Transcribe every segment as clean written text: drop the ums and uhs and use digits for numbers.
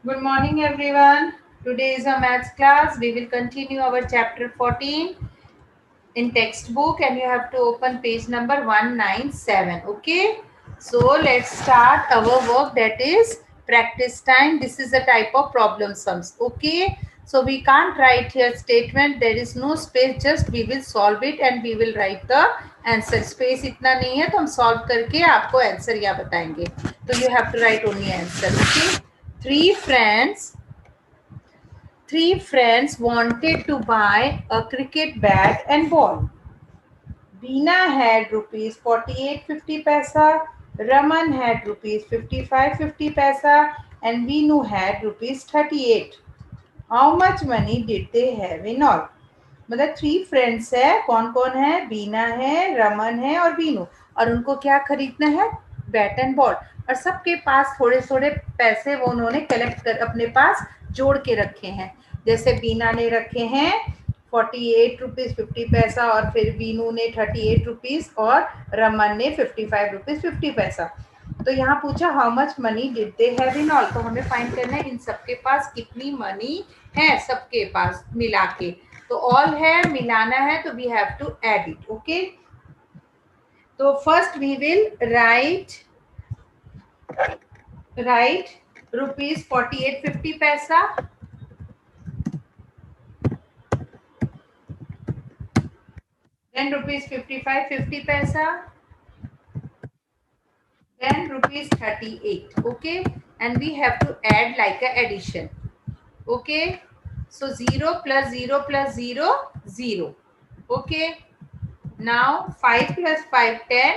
Good morning, everyone. Today is a maths class. We will continue our chapter 14 in textbook, and you have to open page number 197. Okay, so let's start our work, that is practice time. This is a type of problem sums. Okay, so we can't write here statement, there is no space, just we will solve it and we will write the answer. Space इतना नहीं है तो हम solve करके आपको answer यहाँ बताएंगे. तो you have to write only answer. Okay. Three friends Three friends wanted to buy a cricket bat and ball. Veena had rupees 48.50 paisa, Raman had rupees 55.50 paisa, and Veenu had rupees 38. How much money did they have in all? मतलब three friends है. कौन कौन है? बीना है, रमन है और वीनू. और उनको क्या खरीदना है? Bat and ball. और सबके पास थोड़े थोड़े पैसे वो उन्होंने कलेक्ट कर अपने पास जोड़ के रखे हैं. जैसे बीना ने रखे हैं 48 रुपीज 50 पैसा, और फिर वीनू ने 38 रुपीज और रमन ने 55 रुपीज 50 पैसा. तो यहाँ पूछा how much money did they have in all. तो हमें फाइंड करना है इन सबके पास कितनी मनी है, सबके पास मिला के. तो ऑल है, मिलाना है, तो we have to add it. Okay, तो first we will write rupees 48.50 पैसा, then rupees 55.50 paisa, then rupees 38. Okay, and we have to add like a addition. Okay, so 0 plus 0 plus 0 0. Okay, now 5 plus 5 10.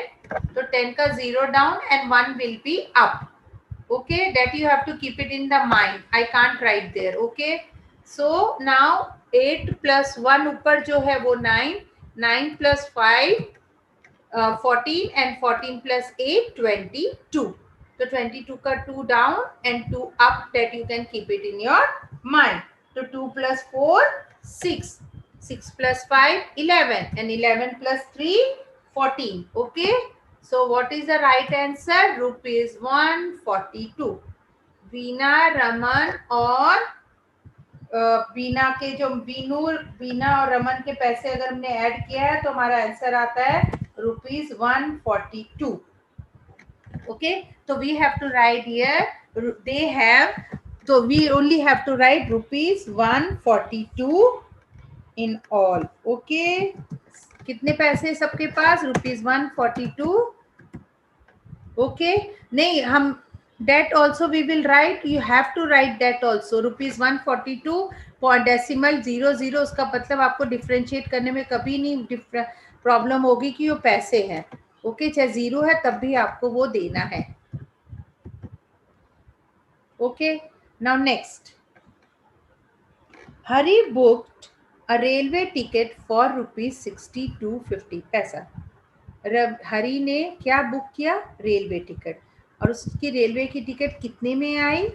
So 10 ka 0 down and 1 will be up. Okay, that you have to keep it in the mind. I can't write there. Okay, so now 8 plus 1 ऊपर जो है वो 9, 9 plus 5 14, and 14 plus 8 22. So 22 ka 2 down and 2 up, that you can keep it in your mind. So 2 plus 4 6, 6 plus 5 11, and 11 plus 3 14. Okay, so what is the right answer? Rupees 142. Veena, Raman और बीना के जो बीना और रमन के पैसे अगर हमने ऐड किया है तो हमारा आंसर आता है रुपीज 142. ओके, तो we have to write here they have, तो we only have to write rupees 142 in all. Okay, कितने पैसे सबके पास? रुपीज 142. ओके, नहीं, हम that also we will write, you have to write that also. rupees 142 point decimal 00. उसका मतलब आपको differentiate करने में कभी नहीं प्रॉब्लम होगी कि वो पैसे हैं. ओके, चाहे 0 है तब भी आपको वो देना है. Okay, now next. Hari booked a railway ticket for rupees 62.50 पैसा. हरी ने क्या बुक किया? Railway ticket. और उसकी रेलवे की टिकट कितने में आई?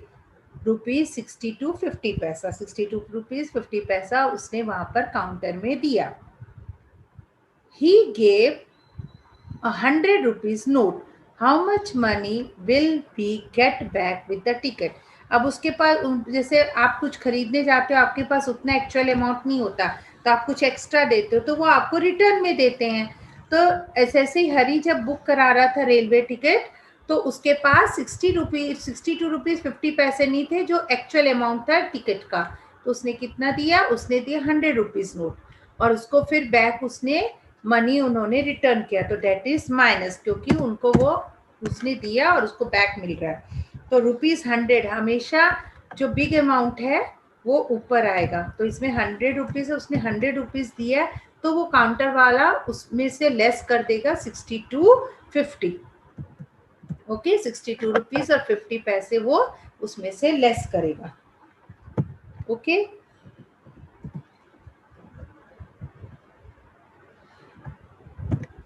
रुपीज 62.50 पैसा. 62 रुपीज 50 पैसा उसने वहां पर काउंटर में दिया. He gave 100 rupees note. How much money will be get back with the ticket. अब उसके पास, जैसे आप कुछ खरीदने जाते हो, आपके पास उतना एक्चुअल अमाउंट नहीं होता, तो आप कुछ एक्स्ट्रा देते हो तो वो आपको रिटर्न में देते हैं. तो ऐसे ऐसे ही हरी जब बुक करा रहा था रेलवे टिकट, तो उसके पास 62 रुपीज 50 पैसे नहीं थे जो एक्चुअल अमाउंट था टिकट का. तो उसने कितना दिया? उसने दिया 100 रुपीज नोट, और उसको फिर बैक उसने मनी उन्होंने रिटर्न किया. तो डेट इज माइनस, क्योंकि उनको वो उसने दिया और उसको बैक मिल रहा है. तो रुपीज 100 हमेशा जो बिग अमाउंट है वो ऊपर आएगा. तो इसमें 100 रुपीज है, उसने 100 रुपीज दिया, तो वो काउंटर वाला उसमें से लेस कर देगा 62.50. ओके, 62 रुपीज और 50 पैसे वो उसमें से लेस करेगा. ओके,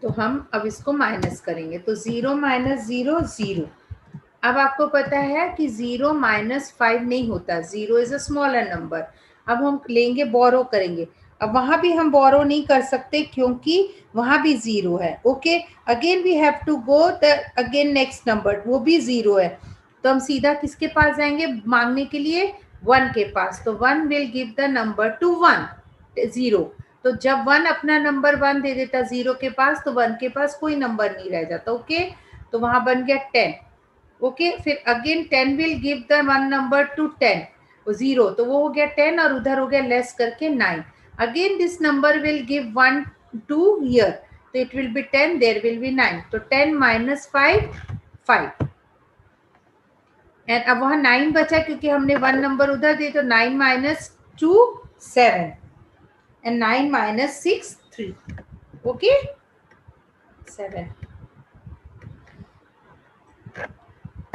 तो हम अब इसको माइनस करेंगे. तो 0 माइनस 0 0. अब आपको पता है कि 0 माइनस 5 नहीं होता. 0 इज अ स्मॉलर नंबर. अब हम लेंगे, बोरो करेंगे. अब वहां भी हम बोरो नहीं कर सकते क्योंकि वहां भी 0 है. Okay, again we have to go the again next number, वो भी 0 है. तो हम सीधा किसके पास जाएंगे मांगने के लिए, 1 के पास। तो 1 will give the number two 1, 0। तो जब 1 अपना नंबर 1 दे देता 0 के पास, तो 1 के पास कोई नंबर नहीं रह जाता। ओके, तो वहां बन गया 10। ओके, फिर again 10 will give the 1 number two 10, 0, तो वो हो गया 10 और उधर हो गया लेस करके 9। Again this number will give 1 to here, तो it will be 10, there will be 9। तो 10 माइनस 5, 5। एंड अब वहां 9 बचा क्योंकि हमने 1 नंबर उधर दिए, तो 9 minus 2, 7, and 9 minus 6, 3। Okay, 7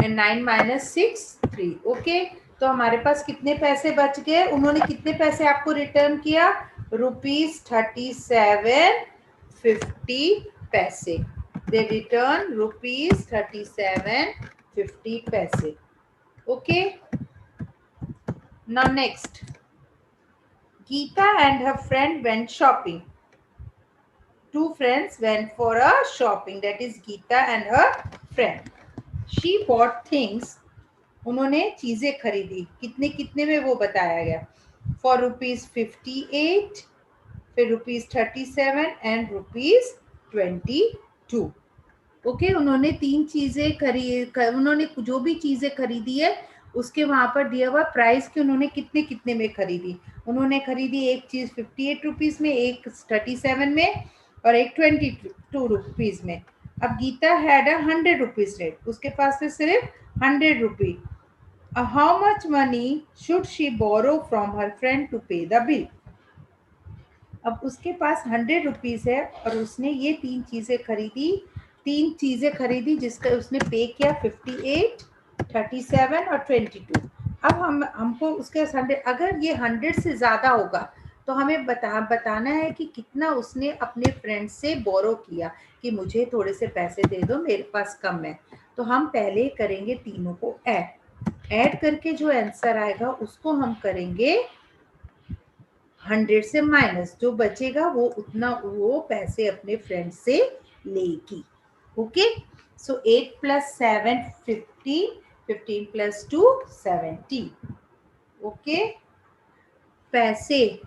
and 9 minus 6, 3। Okay, तो हमारे पास कितने पैसे बच गए, उन्होंने कितने पैसे आपको रिटर्न किया, ₹37.50 पैसे। दे रिटर्न ₹37.50 पैसे। Okay, now next, Geeta and her friend went shopping. Two friends went for a shopping, that is Geeta and her friend. She bought things. उन्होंने चीजें खरीदी, कितने कितने में वो बताया गया, for ₹58, फिर ₹37 एंड ₹22। ओके, उन्होंने 3 चीजें उन्होंने जो भी चीजें खरीदी है उसके वहां पर दिया हुआ प्राइस कि उन्होंने कितने कितने में खरीदी। उन्होंने खरीदी एक चीज ₹58 में, एक 37 में और एक ₹22 में। अब गीता हैड ₹100 रेट, उसके पास से सिर्फ ₹100। How much money should she borrow from her friend to pay the bill. अब उसके पास ₹100 है और उसने ये 3 चीजें खरीदी जिसका उसने पे किया 58, 37 और 22। अब हमको उसके 100, अगर ये 100 से ज्यादा होगा तो हमें बताना है कि कितना उसने अपने फ्रेंड से बोरो किया, कि मुझे थोड़े से पैसे दे दो, मेरे पास कम है। तो हम पहले करेंगे तीनों को ऐड करके जो आंसर आएगा उसको हम करेंगे 100 से माइनस, जो बचेगा वो उतना वो पैसे अपने फ्रेंड से लेगी। ओके, सो 8 प्लस 7, 15, 15 प्लस 2, 17। ओके, पैसे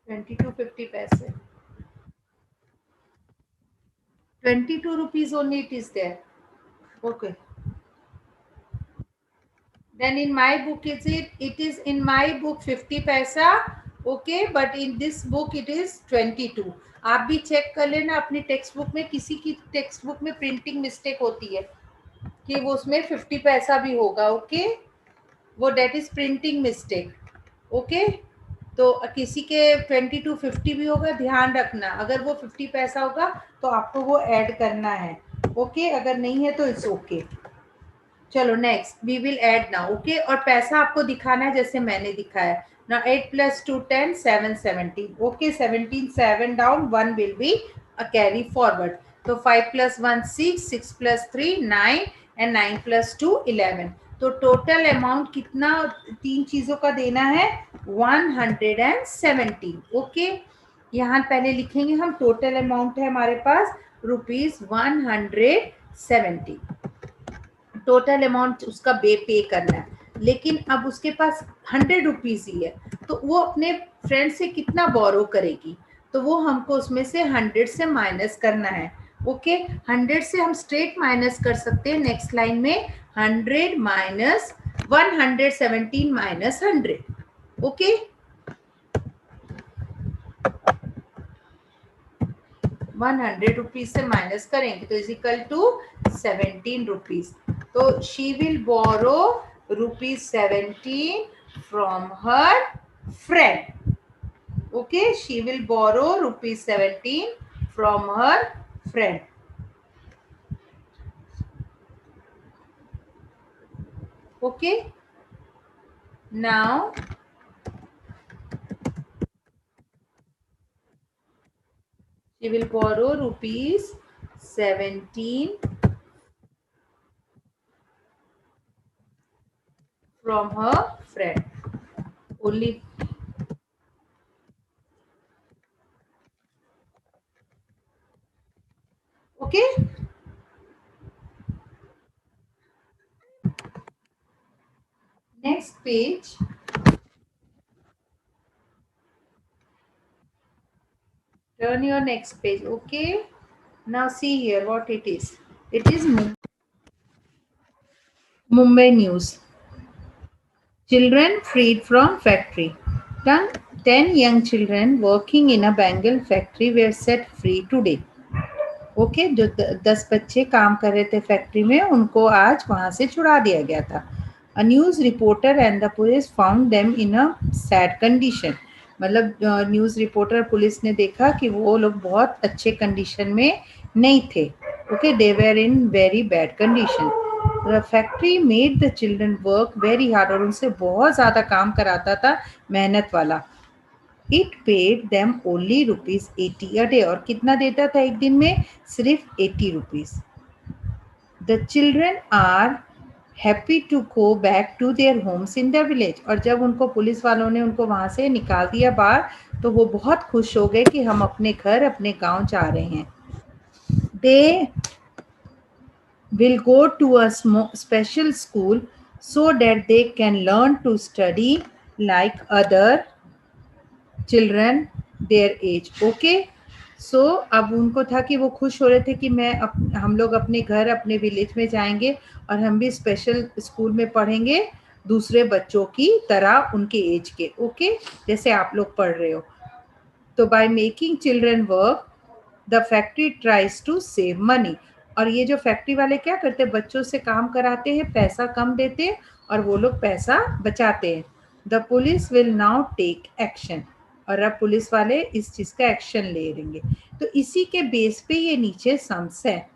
22.50 पैसे, ₹22 only it is there. Okay, then in my book it is in my book 50 paisa. Okay, but in this book it is 22। आप भी चेक कर लेना अपनी टेक्स्ट बुक में, किसी की टेक्स्ट बुक में प्रिंटिंग मिस्टेक होती है कि वो उसमें 50 पैसा भी होगा। ओके, वो that is printing mistake. Okay, तो किसी के 22.50 भी होगा, ध्यान रखना, अगर वो 50 पैसा होगा तो आपको वो ऐड करना है। ओके, अगर नहीं है तो इट्स ओके। चलो next, we will add now. Okay, और पैसा आपको दिखाना है जैसे मैंने दिखाया ना। 8 plus 2, 10, 7, 17। Okay, 17 7 down, 1 will be a carry forward. तो 5 प्लस 1 6, 6 प्लस 3 9 एंड 9 प्लस 2 11। तो टोटल अमाउंट कितना 3 चीजों का देना है, 117। ओके, यहाँ पहले लिखेंगे हम, टोटल अमाउंट है हमारे पास ₹170। टोटल अमाउंट उसका पे करना है, लेकिन अब उसके पास ₹100 ही है, तो वो अपने फ्रेंड से कितना बोरो करेगी, तो वो हमको उसमें से 100 से माइनस करना है। ओके, 100 से हम स्ट्रेट माइनस कर सकते हैं नेक्स्ट लाइन में, 100 माइनस 117 माइनस 100। ओके, 100 से माइनस करेंगे तो इज इक्वल टू ₹17। तो she will borrow ₹17 from her friend. Okay, she will borrow ₹17 from her friend. Okay, now she will borrow ₹17 from her friend only। Okay. Next page, turn your next page. Okay, now see here what it is. It is Mumbai news. Children freed from factory. 10 young children working in a Bengal factory were set free today. Okay, जो 10 बच्चे काम कर रहे थे factory में, उनको आज वहां से छुड़ा दिया गया था. A news reporter and the police found them in a sad condition. मतलब न्यूज रिपोर्टर, पुलिस ने देखा कि वो लोग बहुत अच्छे कंडीशन में नहीं थे. Okay, they were in very bad condition. The factory made the children work very hard. और उनसे बहुत ज़्यादा काम कराता था, मेहनत वाला. It paid them only ₹80 a day. और कितना देता था एक दिन में? सिर्फ ₹80. The children are happy to go back to their homes in the village. और जब उनको पुलिस वालों ने उनको वहां से निकाल दिया बाहर, तो वो बहुत खुश हो गए कि हम अपने घर, अपने गांव जा रहे हैं. दे will go to a special school so that they can learn to study like other children their age. Okay, so अब उनको था कि वो खुश हो रहे थे कि हम लोग अपने घर, अपने विलेज में जाएंगे और हम भी स्पेशल स्कूल में पढ़ेंगे दूसरे बच्चों की तरह, उनके एज के. ओके, जैसे आप लोग पढ़ रहे हो. तो by making children work the factory tries to save money. और ये जो फैक्ट्री वाले क्या करते हैं, बच्चों से काम कराते हैं, पैसा कम देते हैं और वो लोग पैसा बचाते हैं. The police will now take action. और अब पुलिस वाले इस चीज का एक्शन ले लेंगे. तो इसी के बेस पे ये नीचे सम्स है.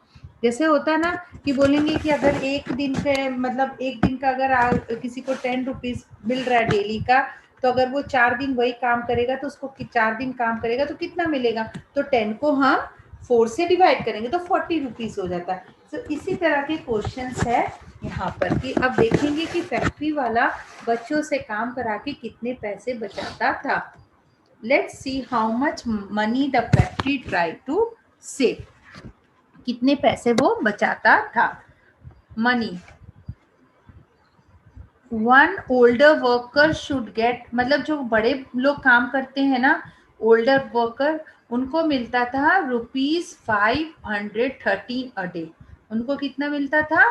जैसे होता है ना कि बोलेंगे कि अगर एक दिन के, मतलब एक दिन का अगर किसी को ₹10 मिल रहा है डेली का, तो अगर वो 4 दिन वही काम करेगा तो उसको 4 दिन काम करेगा तो कितना मिलेगा? तो 10 को हम 4 से डिवाइड करेंगे तो ₹40 हो जाता है. तो इसी तरह के क्वेश्चंस है यहाँ पर कि अब देखेंगे कि फैक्ट्री वाला बच्चों से काम करा के कितने पैसे बचाता था. Let's see how much money the factory try to save. कितने पैसे वो बचाता था. Money, one older worker should get, मतलब जो बड़े लोग काम करते हैं ना, ओल्डर वर्कर, उनको मिलता था ₹513 अ डे. उनको कितना मिलता था?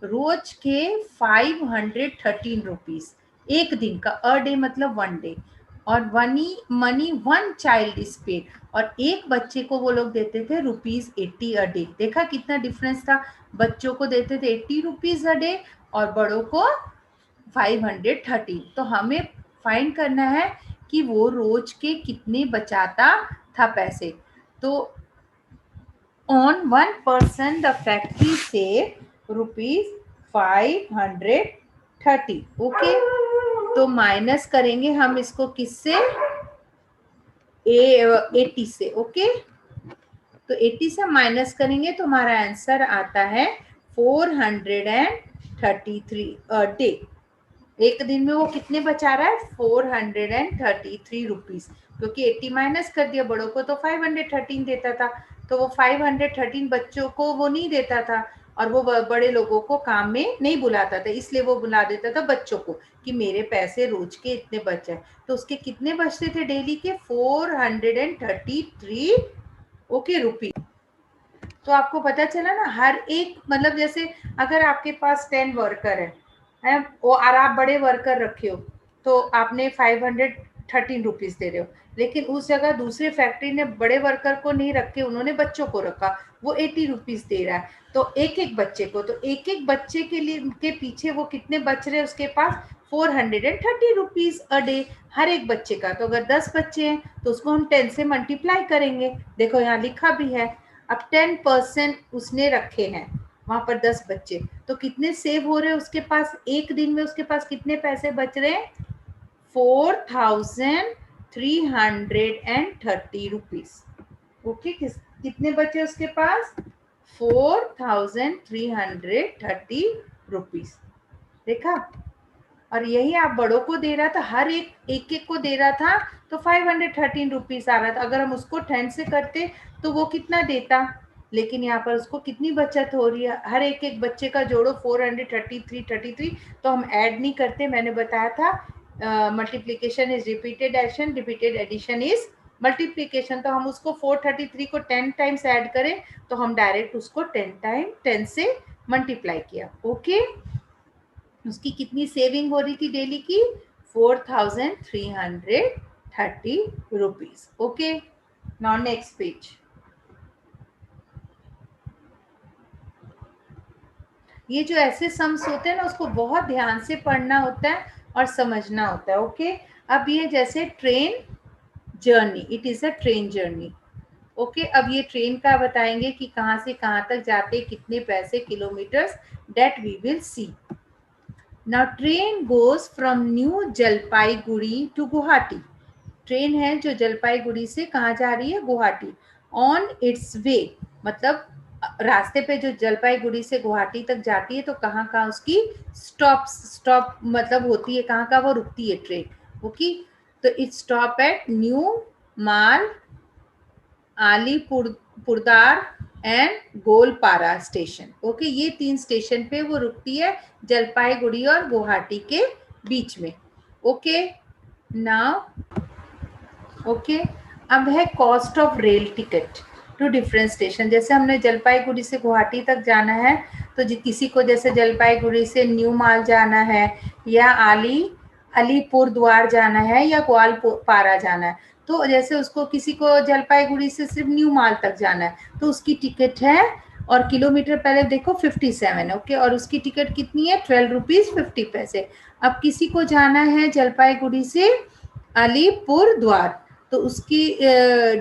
रोज के ₹513. एक दिन का. अ डे मतलब 1 डे. और money one child is paid. और एक बच्चे को वो लोग देते थे ₹80 अ डे. देखा कितना डिफरेंस था. बच्चों को देते थे ₹80 अ डे और बड़ों को 513. तो हमें फाइंड करना है कि वो रोज के कितने बचाता था पैसे. तो ऑन 1 पर्सन द फैक्ट्री से ₹530. ओके, तो माइनस करेंगे हम इसको किससे? 80 से. ओके, तो 80 से माइनस करेंगे तो हमारा आंसर आता है 433 अ डे. एक दिन में वो कितने बचा रहा है? ₹433. क्योंकि 80 माइनस कर दिया, बड़ों को तो 513 देता था, तो वो 513 बच्चों को वो नहीं देता था और वो बड़े लोगों को काम में नहीं बुलाता था, इसलिए वो बुला देता था बच्चों को कि मेरे पैसे रोज के इतने बच जाए. तो उसके कितने बचते थे डेली के? 433 ओके रुपी. तो आपको पता चला ना, हर एक, मतलब जैसे अगर आपके पास 10 वर्कर है और आप बड़े वर्कर रखे हो तो आपने ₹513 दे रहे हो. लेकिन उस जगह दूसरे फैक्ट्री ने बड़े वर्कर को नहीं रख के उन्होंने बच्चों को रखा, वो ₹80 दे रहा है. तो एक एक बच्चे को, तो एक एक बच्चे के लिए के पीछे वो कितने बच रहे हैं उसके पास? ₹430 अ डे हर एक बच्चे का. तो अगर 10 बच्चे हैं तो उसको हम 10 से मल्टीप्लाई करेंगे. देखो यहाँ लिखा भी है. अब 10% उसने रखे हैं वहां पर 10 बच्चे, तो कितने सेव हो रहे हैं उसके पास? एक दिन में उसके पास कितने पैसे बच रहे हैं? ₹4330. ओके, कितने बचे उसके पास? ₹4330. देखा. और यही आप बड़ों को दे रहा था, हर एक एक को दे रहा था तो ₹513 आ रहा था. अगर हम उसको 10 से करते तो वो कितना देता? लेकिन यहाँ पर उसको कितनी बचत हो रही है, हर एक एक बच्चे का जोड़ो 433 तो हम ऐड नहीं करते, मैंने बताया था multiplication is repeated addition, repeated addition is multiplication. तो हम उसको 433 को 10 टाइम्स ऐड करें तो हम डायरेक्ट उसको 10 से मल्टीप्लाई किया। ओके, उसकी कितनी सेविंग हो रही थी डेली की, 4330 rupees. Okay, now next page. ये जो ऐसे सम्स होते हैं ना उसको बहुत ध्यान से पढ़ना होता है और समझना होता है। ओके, अब ये जैसे train journey, it is a train journey. Okay, अब ये ट्रेन का बताएंगे कि कहाँ से कहाँ तक जाते, कितने पैसे kilometres, that we will see. Now train goes from New Jalpaiguri to Guwahati. Train है जो जलपाईगुड़ी से कहाँ जा रही है, गुवाहाटी। ऑन इट्स वे, मतलब रास्ते पे जो जलपाईगुड़ी से गुवाहाटी तक जाती है तो कहाँ कहाँ उसकी स्टॉप मतलब होती है, कहाँ कहाँ वो रुकती है ट्रेन। ओके, तो it stop at New Mal, Alipurduar and Goalpara station. Okay, ये 3 स्टेशन पे वो रुकती है जलपाईगुड़ी और गुवाहाटी के बीच में। ओके, नाउ ओके, अब है cost of rail ticket to different station. जैसे हमने जलपाईगुड़ी से गुवाहाटी तक जाना है तो किसी को जैसे जलपाईगुड़ी से न्यू माल जाना है या अलीपुर द्वार जाना है या ग्वालपारा जाना है, तो जैसे उसको किसी को जलपाईगुड़ी से सिर्फ न्यू माल तक जाना है तो उसकी टिकट है, और किलोमीटर पहले देखो 57। ओके, और उसकी टिकट कितनी है, 12 रुपीज 50 पैसे। अब किसी को जाना है जलपाईगुड़ी से अलीपुर द्वार तो उसकी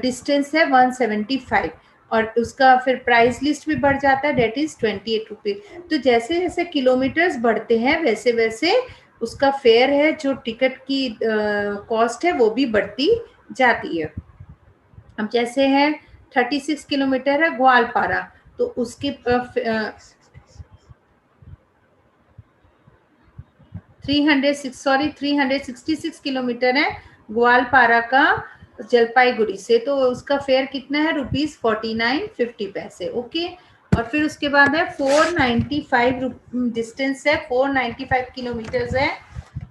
डिस्टेंस है 175 और उसका फिर प्राइस लिस्ट भी बढ़ जाता है, डेट इज 28 रुपीज। तो जैसे जैसे किलोमीटर्स बढ़ते हैं वैसे वैसे उसका फेयर है, जो टिकट की कॉस्ट है वो भी बढ़ती जाती है। अब जैसे है 36 किलोमीटर है ग्वालपारा, तो उसके 366 किलोमीटर है ग्वालपारा का जलपाईगुड़ी से, तो उसका फेयर कितना है, ₹49.50। ओके, और फिर उसके बाद है 495 डिस्टेंस है, 495 किलोमीटर है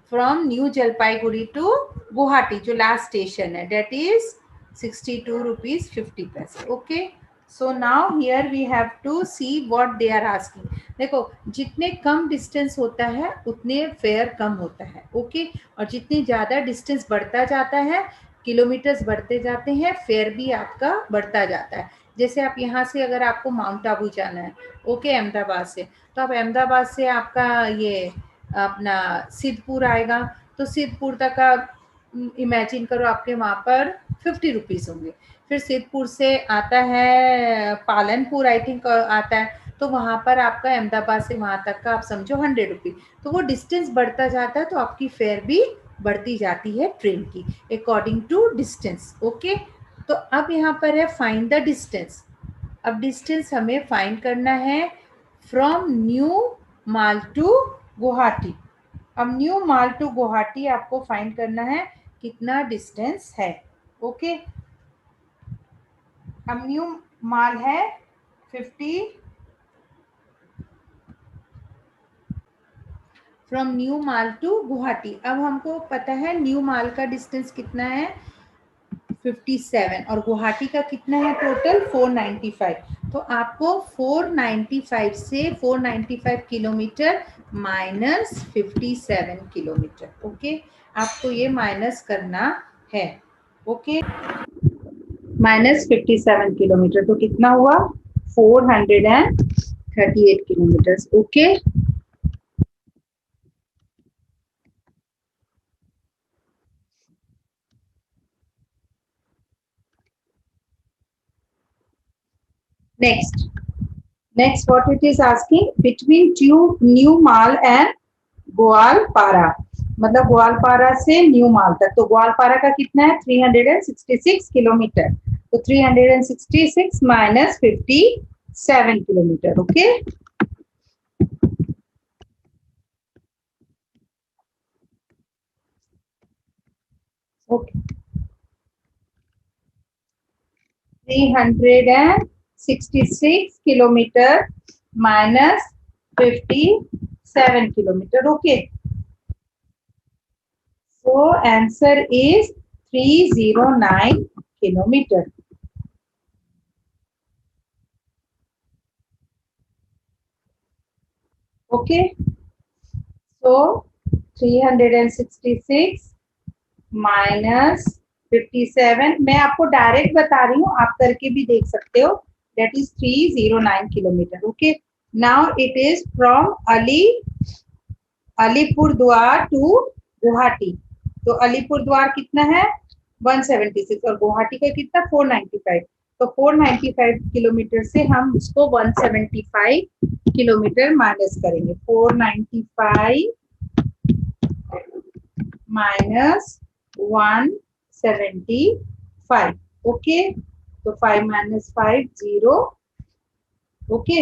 from New Jalpaiguri to Guwahati, जो लास्ट स्टेशन है, that is ₹62.50। Okay, so now here we have to see what they are asking. देखो, जितने कम डिस्टेंस होता है उतने फेयर कम होता है। ओके, और जितनी ज़्यादा डिस्टेंस बढ़ता जाता है, किलोमीटर्स बढ़ते जाते हैं, फेयर भी आपका बढ़ता जाता है। जैसे आप यहाँ से अगर आपको माउंट आबू जाना है, ओके, अहमदाबाद से, तो आप अहमदाबाद से आपका ये अपना सिद्धपुर आएगा, तो सिद्धपुर तक का इमेजिन करो आपके वहाँ पर 50 रुपीज़ होंगे। फिर सिद्धपुर से आता है पालनपुर, आई थिंक आता है, तो वहाँ पर आपका अहमदाबाद से वहाँ तक का आप समझो 100 रुपीज। तो वो डिस्टेंस बढ़ता जाता है तो आपकी फेयर भी बढ़ती जाती है ट्रेन की अकॉर्डिंग टू डिस्टेंस। ओके, तो अब यहाँ पर है फाइंड द डिस्टेंस। अब डिस्टेंस हमें फाइंड करना है from New Mal to Guwahati. अब न्यू माल टू गुवाहाटी आपको फाइंड करना है कितना डिस्टेंस है। ओके, अब न्यू माल है 50 from New Mal to Guwahati. अब हमको पता है न्यू माल का डिस्टेंस कितना है 57 और गुवाहाटी का कितना है टोटल 495। तो आपको 495 से 495 किलोमीटर माइनस 57 किलोमीटर। ओके, आपको ये माइनस करना है। ओके, माइनस 57 किलोमीटर तो कितना हुआ 438 kilometre. Okay, next what it is asking, between New Mal and Goalpara, मतलब ग्वालपारा से न्यू माल तक, तो ग्वालपारा का कितना है 366 किलोमीटर, तो 366 minus 57 kilometre. Okay, okay, 366 66 kilometer minus 57 kilometer. Okay. So answer is 309 kilometer. Okay. So 366 minus 57, मैं आपको डायरेक्ट बता रही हूँ, आप करके भी देख सकते हो. That is 309 kilometre. Okay. Now it is from Alipur द्वार टू गुवाहाटी. तो अलीपुर द्वार कितना है 176 और गुवाहाटी का कितना 495. तो 495 किलोमीटर से हम उसको 175 किलोमीटर माइनस करेंगे. 495 माइनस 175. ओके. तो 5 माइनस 5 0. ओके.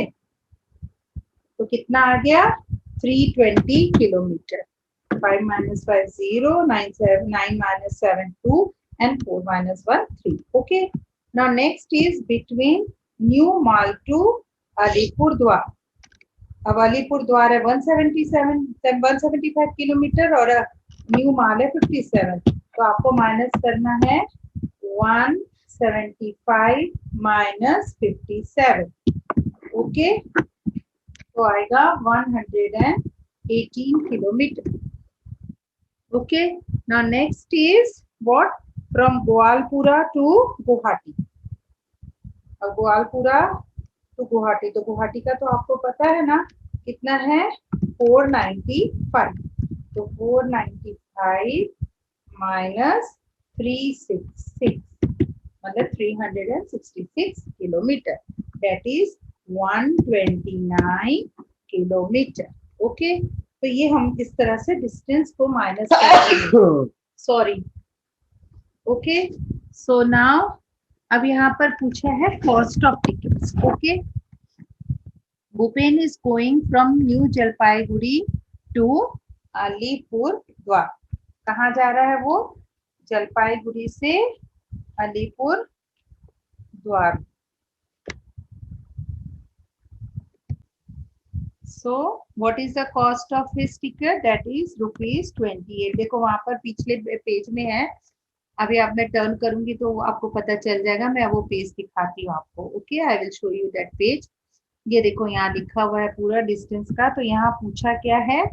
तो कितना आ गया 320 kilometre. 5 minus 5 0, 9 minus 7 2 and 4 minus 1 3. Okay. Now next is between New Mal to Alipurdwar. अब अलीपुर द्वार है 175 किलोमीटर और न्यू माल है 57. तो आपको माइनस करना है 175 माइनस 57. ओके. तो आएगा 118 kilometre. Okay. Now next is what from Goalpara to Guwahati. अब गोवालपुरा टू गुवाहाटी, तो गुवाहाटी का तो आपको पता है ना कितना है 495. तो 495 माइनस 366 मतलब 366 kilometre. That is 129 kilometre. Okay. तो ये हम इस तरह से डिस्टेंस को माइनस करेंगे. सॉरी. ओके. सो नाउ अब यहाँ पर पूछा है cost of tickets. Okay. Bhupen is going from New Jalpaiguri to Alipurduar. कहाँ जा रहा है वो? जलपाईगुड़ी से Alipurduar. So what is the cost of his ticket? That is ₹28. देखो वहां पर पिछले पेज में है. अभी आप मैं टर्न करूंगी तो आपको पता चल जाएगा. मैं वो पेज दिखाती हूँ आपको. Okay. I will show you that page. ये देखो यहाँ लिखा हुआ है पूरा डिस्टेंस का. तो यहाँ पूछा क्या है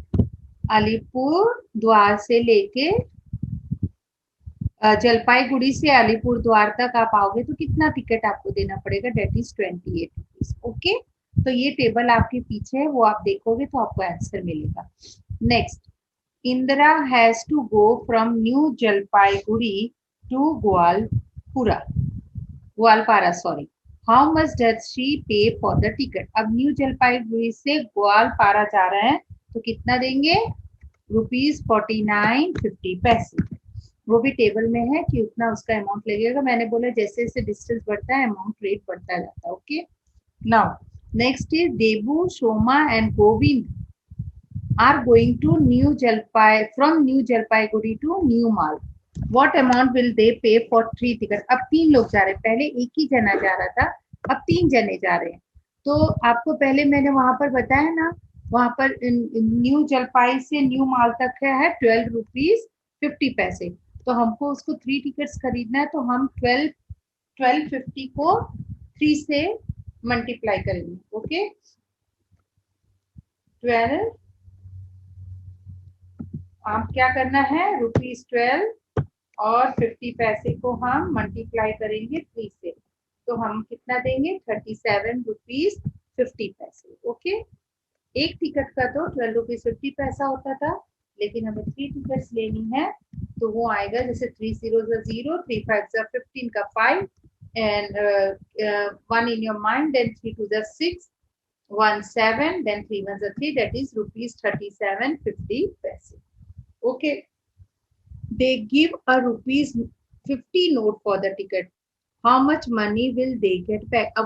अलीपुर द्वार से लेके जलपाईगुड़ी से अलीपुर द्वार तक आप आओगे तो कितना टिकट आपको देना पड़ेगा. That is ₹28. ओके. तो ये टेबल आपके पीछे है, वो आप देखोगे तो आपको आंसर मिलेगा. Next, Indira has to go from New Jalpaiguri to Goalpara. Sorry. How much does she pay for the ticket. अब न्यू जलपाईगुड़ी से ग्वालपारा जा रहे हैं तो कितना देंगे ₹49.50. वो भी टेबल में है कि उतना उसका अमाउंट लगेगा. मैंने बोला जैसे जैसे डिस्टेंस बढ़ता है अमाउंट रेट बढ़ता जाता है. Okay. Now next is Debu, Shoma and Govind are going to from New Jalpaiguri to New Mal. What amount will they pay for 3 tickets? अब 3 लोग जा रहे हैं. पहले एक ही जना जा रहा था, अब 3 जने जा रहे हैं. तो आपको पहले मैंने वहां पर बताया ना, वहां पर न्यू जलपाई से न्यू माल तक है ₹12.50. तो हमको उसको 3 टिकट्स खरीदना है तो हम 1250 को 3 से मल्टीप्लाई करेंगे. ओके. 12 आप क्या करना है ₹12 और 50 पैसे को हम मल्टीप्लाई करेंगे 3 से. तो हम कितना देंगे ₹37.50. ओके. एक टिकट का तो ₹12.50 होता था, लेकिन हमें 3 टिकट्स लेनी है तो वो आएगा जैसे 3 0 0, 3 5 15 का 5 and 1 in your mind, then 3 2 6, 1 7, then 3 1 3. That is ₹37.50. Okay. They give a ₹50 note for the ticket. How much money will they get back? अब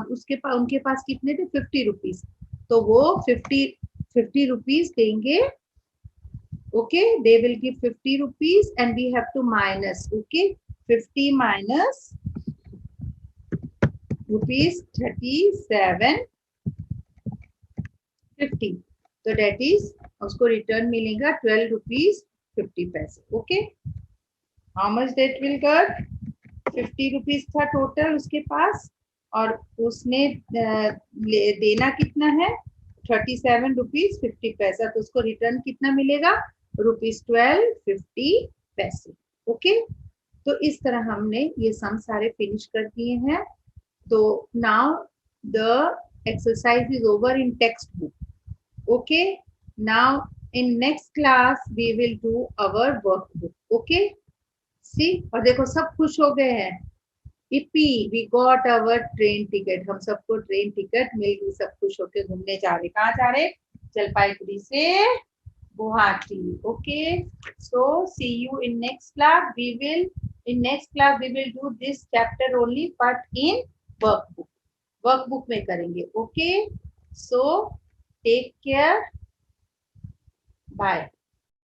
उनके पास कितने थे ₹50. तो वो 50 rupees देंगे. Okay. They will give ₹50 and we have to minus. Okay. 50 minus ₹37.50, तो date is उसको return मिलेगा ₹12.50. Okay, how much that will cut? ₹50 था टोटल उसके पास, और उसने देना कितना है? ₹37.50, तो उसको रिटर्न कितना मिलेगा? ₹12.50. ओके, तो इस तरह हमने ये सम सारे फिनिश कर दिए हैं. तो now the exercise is over in textbook. Okay, now in next class we will do our workbook. Okay, see, और देखो सब खुश हो गए हैं. Yippee, we got our train ticket, हम सबको ट्रेन टिकट मिल गई, सब खुश होके घूमने जा रहे. कहाँ जा रहे? जलपाईगुड़ी से Guwahati. Okay, so see you in next class. In next class we will do this chapter only, but in workbook में करेंगे. Okay, so take care, bye.